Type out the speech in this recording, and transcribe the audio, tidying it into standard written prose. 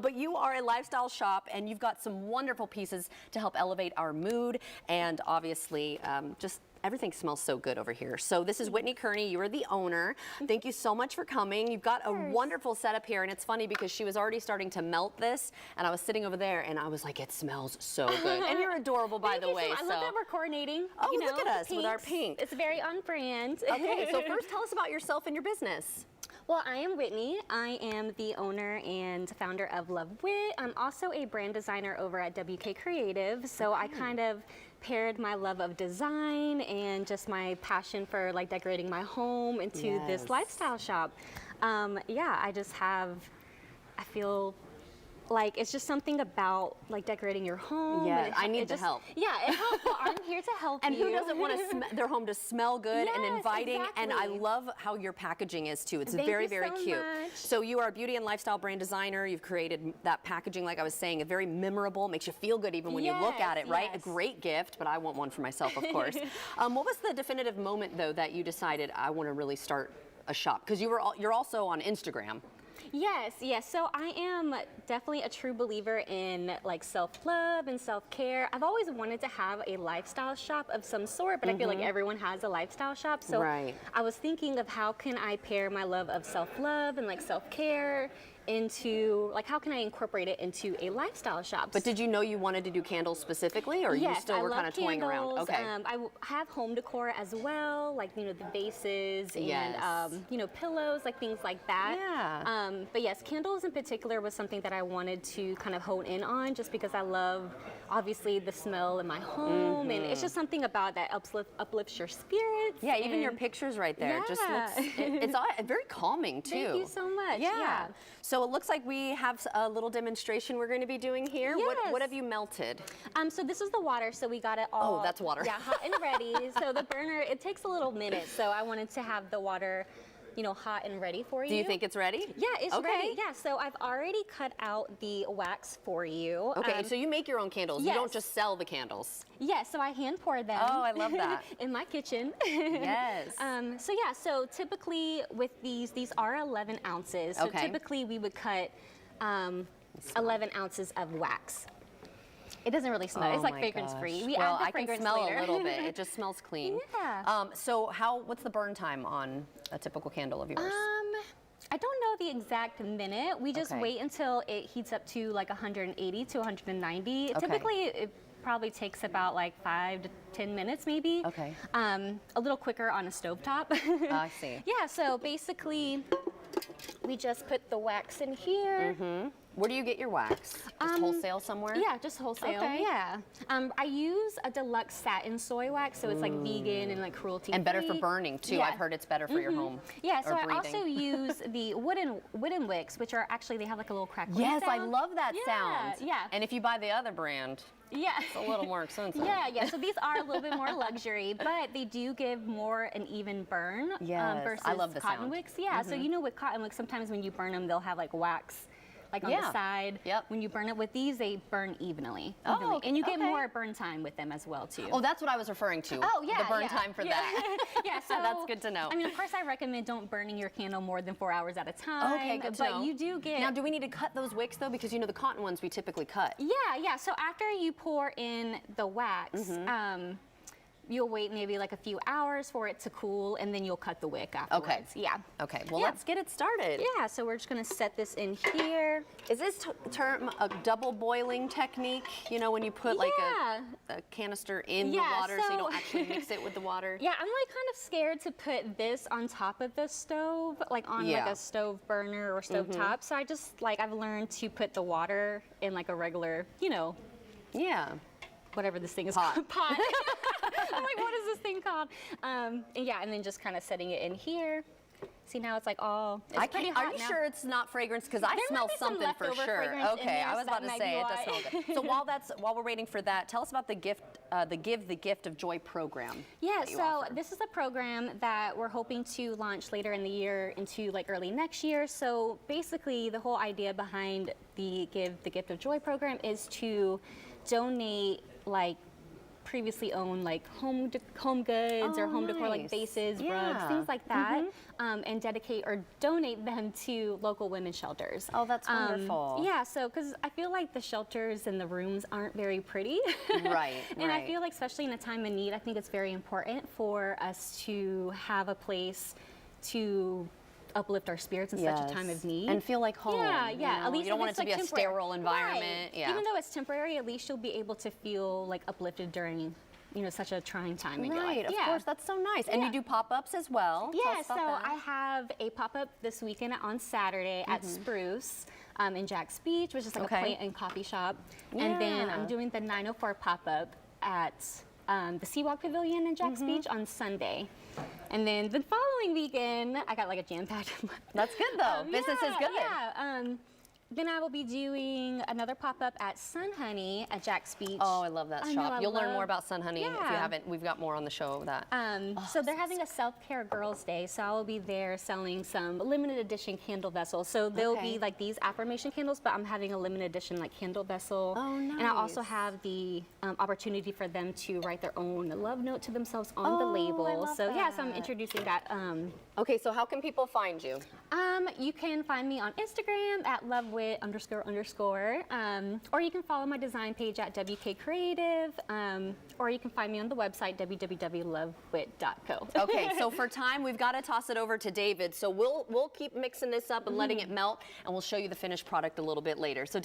But you are a lifestyle shop, and you've got some wonderful pieces to help elevate our mood, and obviously just everything smells so good over here. So this is Whitney Kearney. You are the owner. Thank you so much for coming. You've got a wonderful setup here, and it's funny because she was already starting to melt this, and I was sitting over there, and I was like, it smells so good. And you're adorable, by the way. I love that we're coordinating. Oh, you know, look at us with our pink. It's very on brand. Okay, so first tell us about yourself and your business. Well, I am Whitney. I am the owner and founder of Love Whit. I'm also a brand designer over at WK Creative. So I kind of paired my love of design and just my passion for like decorating my home into this lifestyle shop. Yeah, I feel like it's just something about like decorating your home. Yeah, I need the help. Yeah, it helps. Well, I'm here to help and you. who doesn't want their home to smell good and inviting? Exactly. And I love how your packaging is too. It's Thank very, you very so cute. much. So you are a beauty and lifestyle brand designer. You've created that packaging, like I was saying, a very memorable, makes you feel good even when you look at it, right? A great gift, but I want one for myself, of course. What was the definitive moment though that you decided I want to really start a shop? Because you're also on Instagram. Yes. So I am definitely a true believer in like self-love and self-care. I've always wanted to have a lifestyle shop of some sort, but I feel like everyone has a lifestyle shop. So I was thinking of how can I pair my love of self-love and like self-care into, like, how can I incorporate it into a lifestyle shop? But did you know you wanted to do candles specifically, or you still were kind of toying around? Okay. I have home decor as well, like, you know, the vases and, you know, pillows, like things like that. Yeah. But yes, candles in particular was something that I wanted to kind of hone in on just because I love, obviously, the smell in my home, and it's just something about that uplifts your spirits. Yeah, even your pictures right there just looks, it's very calming too. Thank you so much. Yeah. So it looks like we have a little demonstration we're going to be doing here. Yes. What have you melted? So this is the water, so we got it all. Oh, that's water. Yeah, hot and ready. So the burner, it takes a little minute, so I wanted to have the water, you know, hot and ready for you. Do you think it's ready? Yeah, it's ready. Yeah, so I've already cut out the wax for you. Okay, so you make your own candles. Yes. You don't just sell the candles. Yes, so I hand pour them. Oh, I love that. In my kitchen. Yes. So yeah, so typically with these are 11 ounces. So typically we would cut 11 ounces of wax. It doesn't really smell. It's like fragrance free. We add the fragrance I can smell later. a little bit. It just smells clean. Yeah. So what's the burn time on a typical candle of yours? I don't know the exact minute. We just wait until it heats up to like 180 to 190. Typically, it probably takes about like 5 to 10 minutes maybe. Okay. A little quicker on a stovetop. I see. Yeah, so basically, we just put the wax in here. Where do you get your wax? Just wholesale somewhere? Yeah, just wholesale. Okay. Yeah. I use a deluxe satin soy wax, so it's like vegan and like cruelty-free. And better for burning too. I've heard it's better for your home. Yeah, so I also use the wooden wicks, which are actually, they have like a little crackling sound. I love that sound. Yeah. And if you buy the other brand, it's a little more expensive. Yeah, so these are a little bit more luxury, but they do give more an even burn versus I love the cotton sound. wicks. Yeah, so you know with cotton wicks, sometimes when you burn them, they'll have like wax like on the side. When you burn it with these, they burn evenly. And you get more burn time with them as well too. Oh, that's what I was referring to. Oh, yeah. The burn time for that. Yeah, so that's good to know. I mean, of course, I recommend don't burning your candle more than 4 hours at a time. Okay, good to know. But you do get... Now, do we need to cut those wicks though? Because you know the cotton ones we typically cut. Yeah. So after you pour in the wax, you'll wait maybe like a few hours for it to cool, and then you'll cut the wick afterwards. Okay. Yeah. Okay. Well, let's get it started. Yeah. So we're just gonna set this in here. Is this term a double boiling technique? You know, when you put like a canister in the water, so you don't actually mix it with the water. Yeah, I'm like kind of scared to put this on top of the stove, like on like a stove burner or stove top. So I just I've learned to put the water in like a regular, you know. Yeah. Whatever this thing is called. Pot. I'm like, what is this thing called? And then just kind of setting it in here. See, now it's like all, it's pretty hot. Are you sure it's not fragrance? Because I smell something for sure. Okay, I was about to say it does smell good. So while we're waiting for that, tell us about the Give the Gift of Joy program. Yeah, so this is a program that we're hoping to launch later in the year into like early next year. So basically, the whole idea behind the Give the Gift of Joy program is to donate like previously owned like home goods or home decor like nice. vases, rugs, Yeah. things like that, and dedicate or donate them to local women's shelters. Oh, that's wonderful. Yeah, so because I feel like the shelters and the rooms aren't very pretty. Right, And right. I feel like especially in a time of need, I think it's very important for us to have a place to uplift our spirits in such a time of need. And feel like home. Yeah, you yeah. know? At least you don't if want it it's, to be like, a temporary. sterile environment. Right. Yeah. Even though it's temporary, at least you'll be able to feel like uplifted during, you know, such a trying time in your life. Right, of Yeah. course, that's so nice. And you Yeah. do pop-ups as well. Tell Yeah, us so about that. I have a pop-up this weekend on Saturday at Spruce in Jack's Beach, which is like Okay. a plant and coffee shop. And then Yeah. I'm doing the 904 pop-up at the Seawalk Pavilion in Jack's Beach on Sunday. And then the following weekend, I got like a jam-packed month. That's good though. Business is good. Yeah. Then I will be doing another pop-up at Sun Honey at Jack's Beach. Oh, I love that I know, shop. I You'll learn love- more about Sun Honey if you Yeah. haven't. We've got more on the show of that. So they're having a self-care girls day, so I will be there selling some limited edition candle vessels. So they'll Okay. be like these affirmation candles, but I'm having a limited edition like candle vessel. Oh, And I also nice. have the opportunity for them to write their own love note to themselves on the Oh, I label. love So yeah, so I'm that. introducing that. Okay, so how can people find you? You can find me on Instagram at lovewit__, or you can follow my design page at WK Creative, or you can find me on the website www.lovewit.co. Okay, so for time, we've got to toss it over to David. So we'll keep mixing this up and letting it melt, and we'll show you the finished product a little bit later. So.